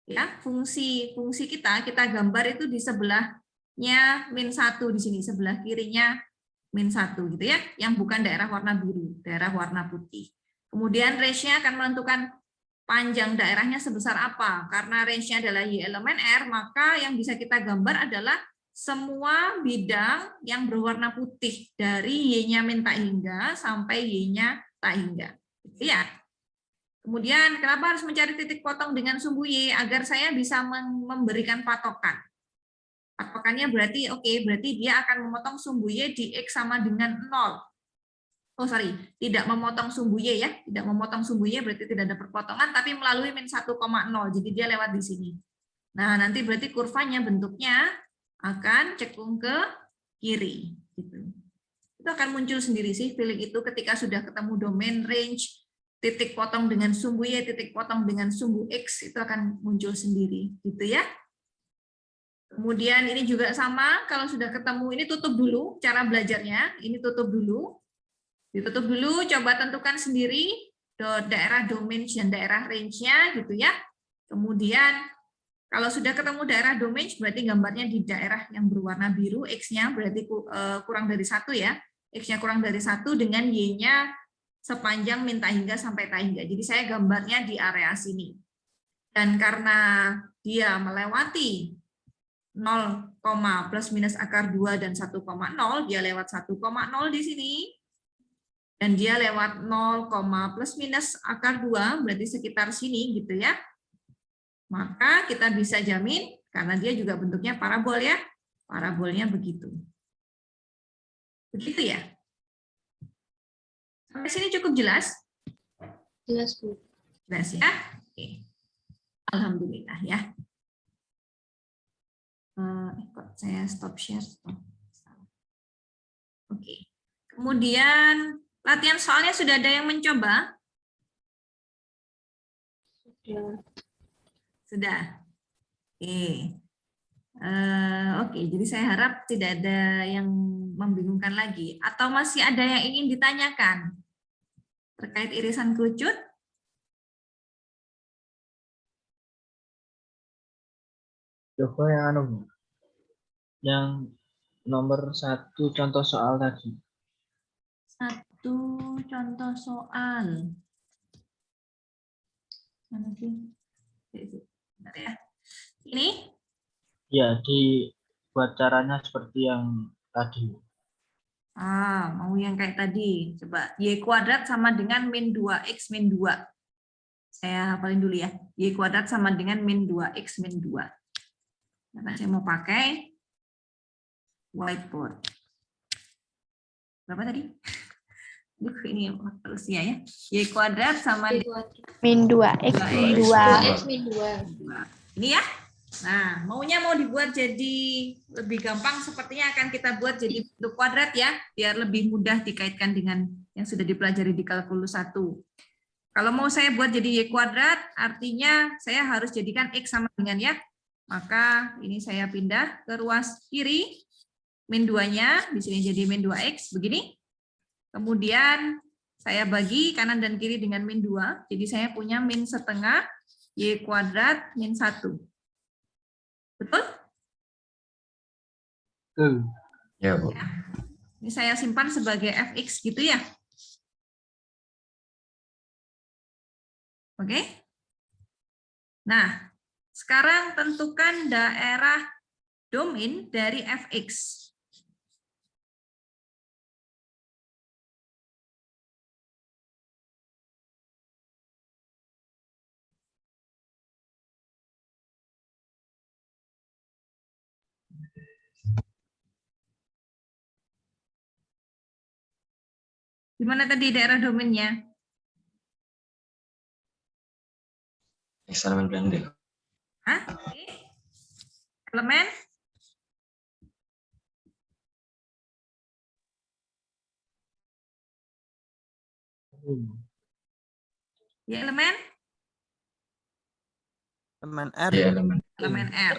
ya fungsi kita gambar itu di sebelahnya min 1 di sini, sebelah kirinya min 1 gitu ya, yang bukan daerah warna biru, daerah warna putih. Kemudian range-nya akan menentukan panjang daerahnya sebesar apa. Karena range-nya adalah Y elemen R, maka yang bisa kita gambar adalah semua bidang yang berwarna putih dari Y-nya min tak hingga sampai Y-nya tak hingga. Gitu ya. Kemudian kenapa harus mencari titik potong dengan sumbu Y? Agar saya bisa memberikan patokan. Patokannya berarti, berarti dia akan memotong sumbu Y di X sama dengan 0. Oh sorry, tidak memotong sumbu Y ya. Tidak memotong sumbu Y berarti tidak ada perpotongan, tapi melalui min 1,0. Jadi dia lewat di sini. Nah nanti berarti kurvanya bentuknya akan cekung ke kiri. Gitu. Itu akan muncul sendiri sih feeling itu ketika sudah ketemu domain, range, titik potong dengan sumbu Y, titik potong dengan sumbu X, itu akan muncul sendiri. Gitu ya. Kemudian ini juga sama, kalau sudah ketemu, ini tutup dulu cara belajarnya, ini tutup dulu. Ditutup dulu, coba tentukan sendiri daerah domain dan daerah range-nya gitu ya. Kemudian kalau sudah ketemu daerah domain berarti gambarnya di daerah yang berwarna biru, X-nya berarti kurang dari 1 ya. X-nya kurang dari 1 dengan Y-nya sepanjang min tak hingga sampai tak hingga. Jadi saya gambarnya di area sini. Dan karena dia melewati 0, plus minus akar 2 dan 1,0, dia lewat 1,0 di sini. Dan dia lewat 0, plus minus akar 2, berarti sekitar sini gitu ya. Maka kita bisa jamin, karena dia juga bentuknya parabol ya, parabolnya begitu. Begitu ya. Sampai sini cukup jelas? Jelas, Bu. Jelas ya? Oke. Alhamdulillah ya. Kok saya stop share? Oke. Kemudian latihan soalnya sudah ada yang mencoba? Sudah. Oke. Oke, jadi saya harap tidak ada yang membingungkan lagi. Atau masih ada yang ingin ditanyakan terkait irisan kerucut? Coba yang nomor 1 contoh soal tadi. 1 contoh soal. Mana sih? Bentar ya. Ini? Ya, dibuat caranya seperti yang tadi. Mau yang kayak tadi. Coba Y kuadrat sama dengan min 2X min 2. Saya hafalin dulu ya. Y kuadrat sama dengan min 2X min 2. Karena saya mau pakai whiteboard. berapa tadi? Ini usia ya. Y kuadrat sama Y dengan kuadrat. Min 2X min 2. 2X min 2. ini ya. Nah, maunya mau dibuat jadi lebih gampang, sepertinya akan kita buat jadi bentuk kuadrat ya, biar lebih mudah dikaitkan dengan yang sudah dipelajari di kalkulus 1. Kalau mau saya buat jadi Y kuadrat, artinya saya harus jadikan X sama dengan ya. Maka ini saya pindah ke ruas kiri, min 2-nya, di sini jadi min 2X, begini. Kemudian saya bagi kanan dan kiri dengan min 2, jadi saya punya min setengah Y kuadrat min 1. Betul? Ya, Bu. Ini saya simpan sebagai fx gitu ya. Oke. Nah, sekarang tentukan daerah domain dari fx. Gimana tadi daerah domainnya? X elemen pendek. Hah? Oke. Elemen? Ya, elemen? Elemen R. Ya, elemen Elemen R.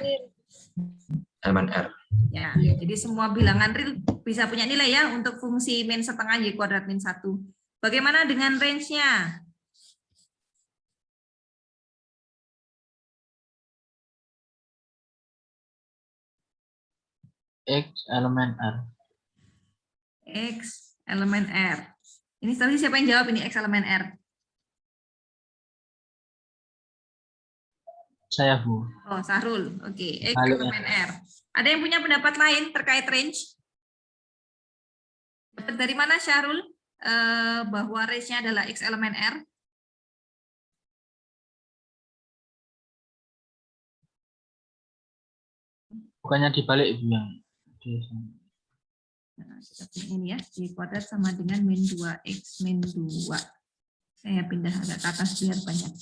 elemen R. Ya, jadi semua bilangan real bisa punya nilai ya untuk fungsi min setengah Y kuadrat min 1. Bagaimana dengan range-nya? X elemen R. X elemen R. Ini tadi siapa yang jawab ini X elemen R? Saya, Bu. Oh, Sahrul. Oke, X Halo, elemen R. Ada yang punya pendapat lain terkait range? Dapat dari mana Syahrul bahwa range-nya adalah X elemen R? Bukannya dibalik, Bu, yang di sini. Nah, kita punya ini ya, Y kuadrat sama dengan min 2X min 2. Saya pindah agak ke atas biar banyak.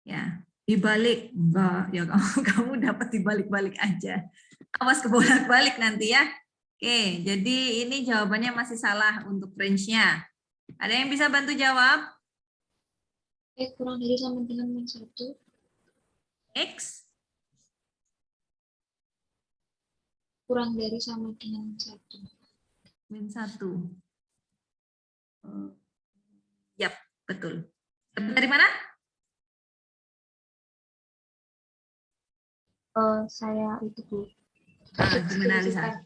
Ya, dibalik, Mbak. Ya kamu dapat dibalik-balik aja. Awas kebolak-balik nanti ya. Oke, jadi ini jawabannya masih salah untuk range-nya. Ada yang bisa bantu jawab? Kurang dari sama dengan min 1. X Kurang dari sama dengan min 1. min 1. Yap, betul. Dari mana? Saya itu Bu. Gimana Alisa?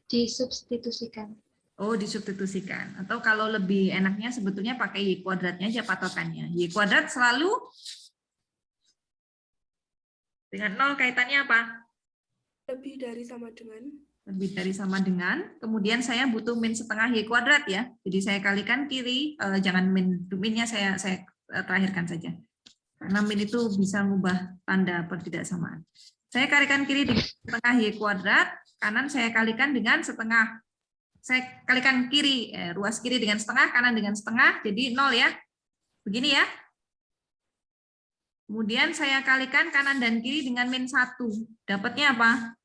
Disubstitusikan. Oh, disubstitusikan. Atau kalau lebih enaknya sebetulnya pakai Y kuadratnya aja patokannya. Y kuadrat selalu dengan 0 kaitannya apa? Lebih dari sama dengan. Lebih dari sama dengan. Kemudian saya butuh min setengah Y kuadrat ya. Jadi saya kalikan kiri, jangan minnya saya terakhirkan saja. Karena min itu bisa mengubah tanda pertidaksamaan. Saya kalikan kiri dengan setengah Y kuadrat, kanan saya kalikan dengan setengah. Saya kalikan kiri, ruas kiri dengan setengah, kanan dengan setengah, jadi 0 ya. Begini ya. Kemudian saya kalikan kanan dan kiri dengan min 1. Dapatnya apa?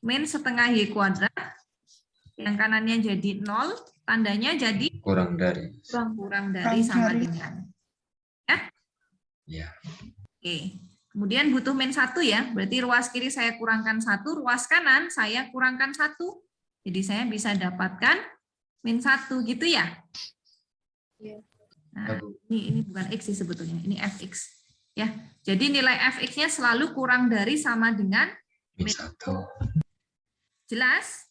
Min setengah Y kuadrat, yang kanannya jadi 0, tandanya jadi Kurang dari. kurang dari sama dengan. Ya? Ya. Oke. Kemudian butuh min 1 ya, berarti ruas kiri saya kurangkan 1, ruas kanan saya kurangkan 1. Jadi saya bisa dapatkan min 1 gitu ya. Iya. Nah, ini bukan X sih sebetulnya, ini fx. Ya. Jadi nilai fx-nya selalu kurang dari sama dengan Min 1. Jelas?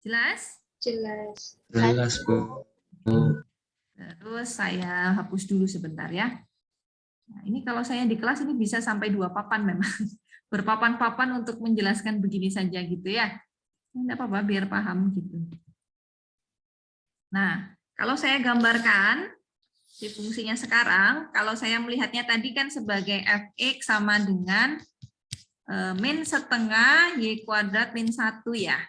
Jelas? Jelas. Jelas, Bu. Terus saya hapus dulu sebentar ya. Nah, ini kalau saya di kelas ini bisa sampai 2 papan memang. Berpapan-papan untuk menjelaskan begini saja gitu ya. Tidak apa-apa biar paham gitu. Nah, kalau saya gambarkan di fungsinya sekarang, kalau saya melihatnya tadi kan sebagai fx sama dengan min setengah Y kuadrat min 1 ya.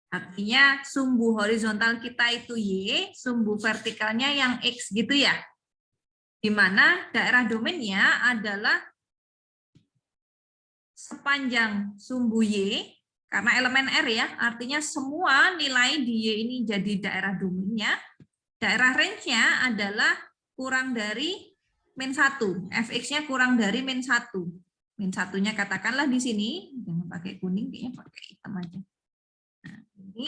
Artinya sumbu horizontal kita itu Y, sumbu vertikalnya yang X gitu ya. Di mana daerah domainnya adalah sepanjang sumbu Y, karena elemen R ya, artinya semua nilai di Y ini jadi daerah domainnya. Daerah range-nya adalah kurang dari min 1. Fx-nya kurang dari min 1. Min 1-nya katakanlah di sini, jangan pakai kuning, kayaknya pakai hitam aja. Nah, ini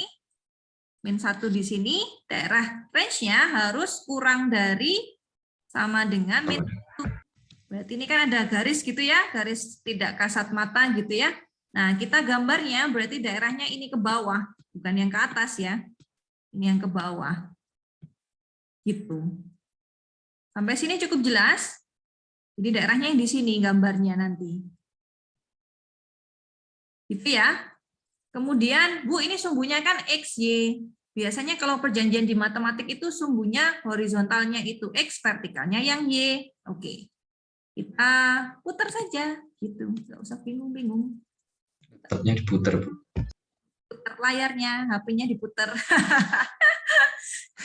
min 1 di sini, daerah range-nya harus kurang dari sama dengan min 1. Berarti ini kan ada garis gitu ya, garis tidak kasat mata gitu ya. Nah, kita gambarnya berarti daerahnya ini ke bawah, bukan yang ke atas ya. Ini yang ke bawah. Gitu. Sampai sini cukup jelas? Jadi daerahnya yang di sini gambarnya nanti. Gitu ya. Kemudian, Bu, ini sumbunya kan XY. Biasanya kalau perjanjian di matematik itu sumbunya horizontalnya itu X, vertikalnya yang Y. Oke. Kita putar saja. Gitu. Nggak usah bingung-bingung. Laptopnya diputer, Bu. Putar layarnya, HP-nya diputar.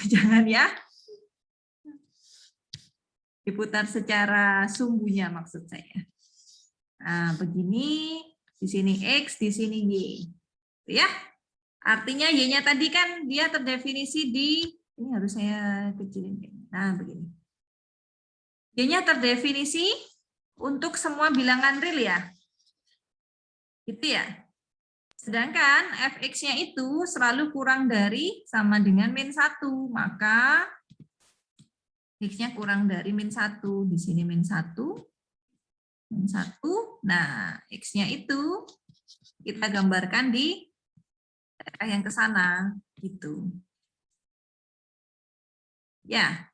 Jangan ya. Diputar secara sumbunya maksud saya. Nah, begini, di sini X, di sini Y. Ya. Artinya Y-nya tadi kan dia terdefinisi di, ini harus saya kecilin. Nah, begini. Y-nya terdefinisi untuk semua bilangan real ya. Gitu ya. Sedangkan Fx-nya itu selalu kurang dari sama dengan min 1. Maka X-nya kurang dari min 1. Di sini min 1. Min 1. Nah, X-nya itu kita gambarkan di daerah yang ke sana. Gitu. Ya.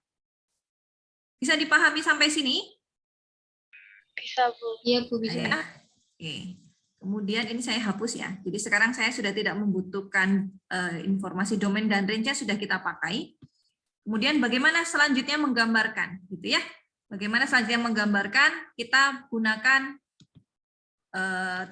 Bisa dipahami sampai sini? Bisa, Bu. Iya, Bu, bisa. Ya. Oke. Kemudian ini saya hapus ya. Jadi sekarang saya sudah tidak membutuhkan informasi domain dan range-nya sudah kita pakai. Kemudian bagaimana selanjutnya menggambarkan, gitu ya? Bagaimana selanjutnya menggambarkan? Kita gunakan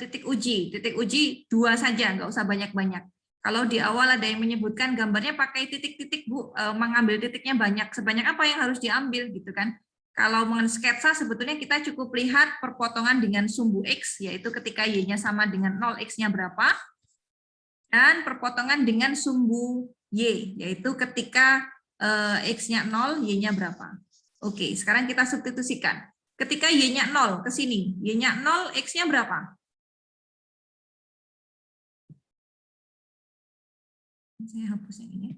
titik uji. Titik uji 2 saja, nggak usah banyak-banyak. Kalau di awal ada yang menyebutkan gambarnya pakai titik-titik, Bu, mengambil titiknya banyak. Sebanyak apa yang harus diambil, gitu kan? Kalau sketsa sebetulnya kita cukup lihat perpotongan dengan sumbu X, yaitu ketika Y-nya sama dengan 0, X-nya berapa, dan perpotongan dengan sumbu Y, yaitu ketika X-nya 0, Y-nya berapa. Oke, sekarang kita substitusikan. Ketika Y-nya 0, ke sini. Y-nya 0, X-nya berapa? Saya hapus yang ini.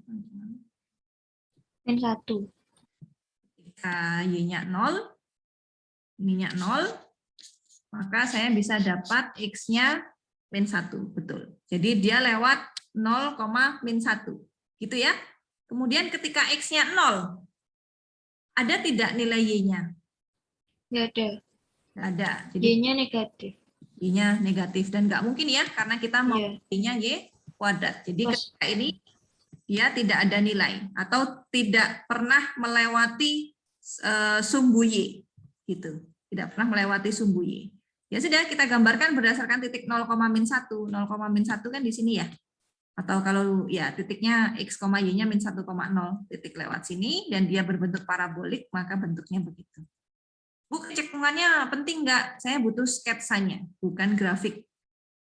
Min 1. Ketika Y-nya 0, ininya 0, maka saya bisa dapat X-nya min 1. Betul. Jadi dia lewat 0, min 1. Gitu ya. Kemudian ketika X-nya 0, ada tidak nilai Y-nya? Nggak ada. Nggak ada. Jadi Y-nya negatif. Y-nya negatif. Dan nggak mungkin ya, karena kita mau Iya. Y-nya Y kuadrat. Jadi Terus. ketika ini, dia tidak ada nilai. Atau tidak pernah melewati sumbu Y. Gitu. Tidak pernah melewati sumbu Y. Ya sudah, kita gambarkan berdasarkan titik 0, min 1. 0, min 1 kan di sini ya. Atau kalau ya titiknya X, Y-nya min 1,0 titik lewat sini dan dia berbentuk parabolik, maka bentuknya begitu. Bu, kecekungannya penting nggak? Saya butuh sketsanya, bukan grafik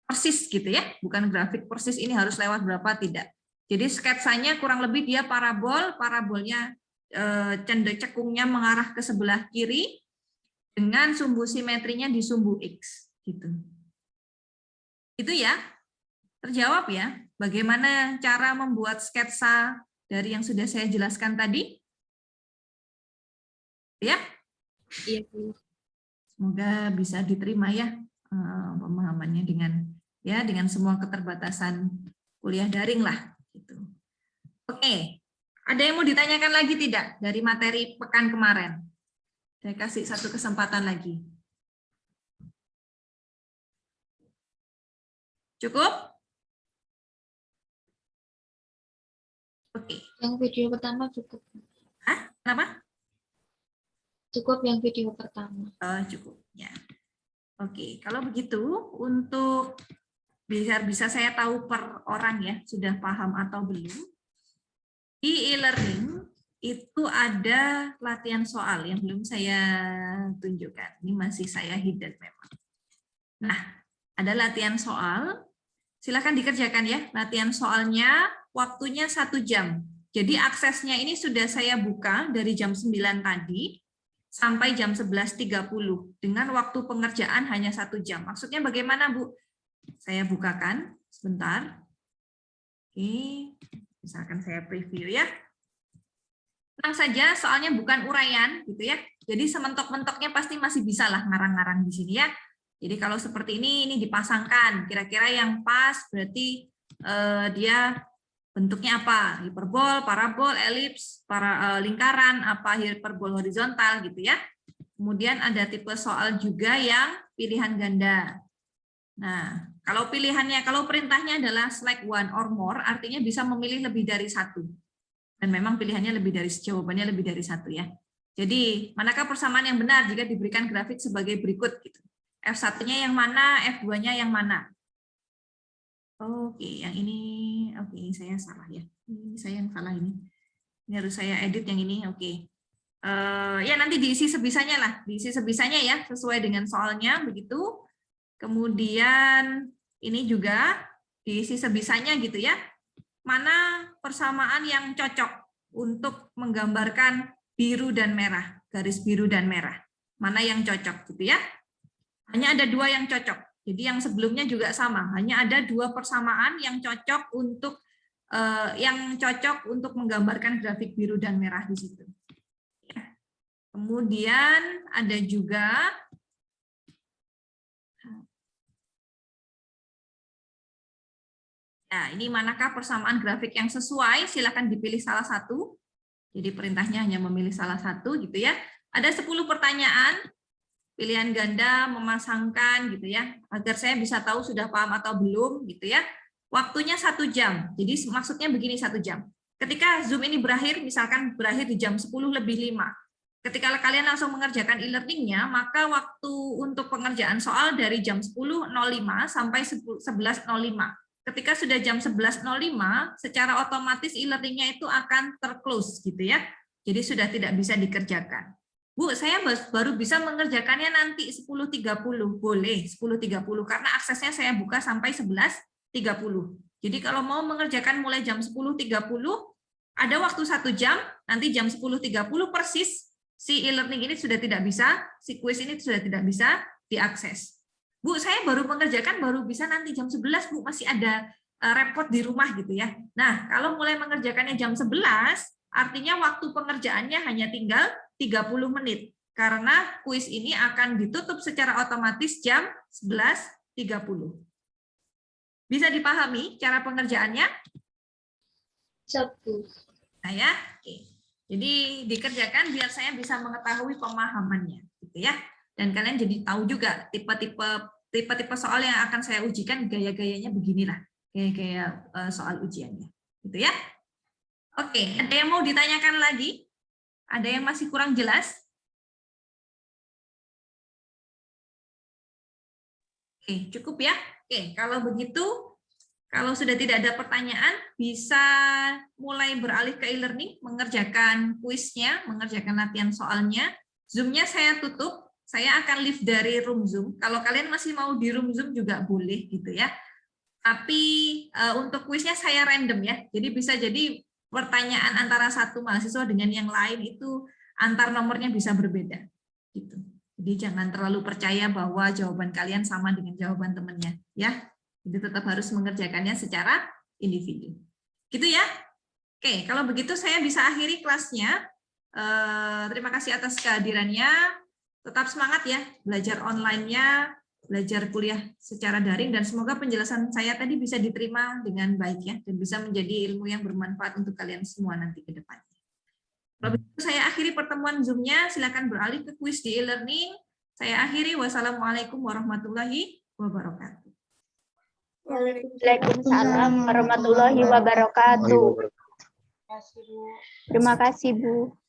persis gitu ya. Bukan grafik persis ini harus lewat berapa, tidak. Jadi sketsanya kurang lebih dia parabol, parabolnya cekungnya mengarah ke sebelah kiri dengan sumbu simetrinya di sumbu X. Gitu. Itu ya. Terjawab ya? Bagaimana cara membuat sketsa dari yang sudah saya jelaskan tadi? Ya? Iya, Bu. Semoga bisa diterima ya pemahamannya dengan semua keterbatasan kuliah daring lah. Gitu. Oke, ada yang mau ditanyakan lagi tidak dari materi pekan kemarin? Saya kasih satu kesempatan lagi. Cukup? Oke. Yang video pertama cukup. Hah? Kenapa? Cukup yang video pertama. Cukup. Ya. Oke, kalau begitu untuk biar bisa saya tahu per orang ya, sudah paham atau belum. Di e-learning itu ada latihan soal yang belum saya tunjukkan. Ini masih saya hidden memang. Nah, ada latihan soal. Silakan dikerjakan ya. Latihan soalnya waktunya 1 jam. Jadi aksesnya ini sudah saya buka dari jam 9 tadi sampai jam 11.30 dengan waktu pengerjaan hanya 1 jam. Maksudnya bagaimana, Bu? Saya bukakan sebentar. Oke, misalkan saya preview ya. Tenang saja, soalnya bukan uraian gitu ya. Jadi sementok-mentoknya pasti masih bisa lah ngarang-ngarang di sini ya. Jadi kalau seperti ini dipasangkan, kira-kira yang pas berarti dia bentuknya apa? Hiperbol, parabol, elips, lingkaran, apa hiperbol horizontal gitu ya. Kemudian ada tipe soal juga yang pilihan ganda. Nah, kalau perintahnya adalah select one or more, artinya bisa memilih lebih dari 1. Dan memang pilihannya jawabannya lebih dari 1 ya. Jadi, manakah persamaan yang benar jika diberikan grafik sebagai berikut gitu. F1-nya yang mana, F2-nya yang mana? Oke, yang ini, oke, saya salah ya. Ini saya yang salah ini. Ini harus saya edit yang ini, oke. Ya nanti diisi sebisanya lah, diisi sebisanya ya, sesuai dengan soalnya begitu. Kemudian ini juga diisi sebisanya gitu ya. Mana persamaan yang cocok untuk menggambarkan biru dan merah, garis biru dan merah. Mana yang cocok gitu ya. Hanya ada 2 yang cocok. Jadi yang sebelumnya juga sama. Hanya ada 2 persamaan yang cocok untuk menggambarkan grafik biru dan merah di situ. Ya. Kemudian ada juga nah, ini manakah persamaan grafik yang sesuai? Silakan dipilih salah satu. Jadi perintahnya hanya memilih salah satu gitu ya. Ada 10 pertanyaan. Pilihan ganda memasangkan gitu ya, agar saya bisa tahu sudah paham atau belum gitu ya. Waktunya 1 jam. Jadi maksudnya begini 1 jam. Ketika Zoom ini berakhir, misalkan berakhir di jam 10:05. Ketika kalian langsung mengerjakan e-learning-nya, maka waktu untuk pengerjaan soal dari jam 10.05 sampai 11.05. Ketika sudah jam 11.05, secara otomatis e-learning-nya itu akan terclose gitu ya. Jadi sudah tidak bisa dikerjakan. Bu, saya baru bisa mengerjakannya nanti 10.30. Boleh 10.30 karena aksesnya saya buka sampai 11.30. Jadi kalau mau mengerjakan mulai jam 10.30, ada waktu 1 jam, nanti jam 10.30 persis si e-learning ini sudah tidak bisa, si kuis ini sudah tidak bisa diakses. Bu, saya baru mengerjakan baru bisa nanti jam 11, Bu, masih ada repot di rumah gitu ya. Nah, kalau mulai mengerjakannya jam 11, artinya waktu pengerjaannya hanya tinggal 30 menit. Karena kuis ini akan ditutup secara otomatis jam 11.30. Bisa dipahami cara pengerjaannya? Nah ya, oke. Jadi dikerjakan biar saya bisa mengetahui pemahamannya, gitu ya. Dan kalian jadi tahu juga tipe-tipe soal yang akan saya ujikan gaya-gayanya beginilah, gaya-gaya soal ujiannya, gitu ya. Oke, ada yang mau ditanyakan lagi? Ada yang masih kurang jelas? Oke, cukup ya. Oke, kalau begitu, kalau sudah tidak ada pertanyaan, bisa mulai beralih ke e-learning, mengerjakan kuisnya, mengerjakan latihan soalnya. Zoom-nya saya tutup, saya akan leave dari room Zoom. Kalau kalian masih mau di room Zoom juga boleh gitu ya. Tapi untuk kuisnya saya random ya, jadi bisa jadi pertanyaan antara satu mahasiswa dengan yang lain itu antar nomornya bisa berbeda gitu. Jadi jangan terlalu percaya bahwa jawaban kalian sama dengan jawaban temannya ya. Jadi tetap harus mengerjakannya secara individu. Gitu ya. Oke, kalau begitu saya bisa akhiri kelasnya. Terima kasih atas kehadirannya. Tetap semangat ya belajar online-nya, belajar kuliah secara daring, dan semoga penjelasan saya tadi bisa diterima dengan baik ya, dan bisa menjadi ilmu yang bermanfaat untuk kalian semua nanti ke depannya. Kalau begitu saya akhiri pertemuan Zoom-nya, silakan beralih ke kuis di e-learning. Saya akhiri, wassalamualaikum warahmatullahi wabarakatuh. Waalaikumsalam warahmatullahi wabarakatuh. Terima kasih, Bu.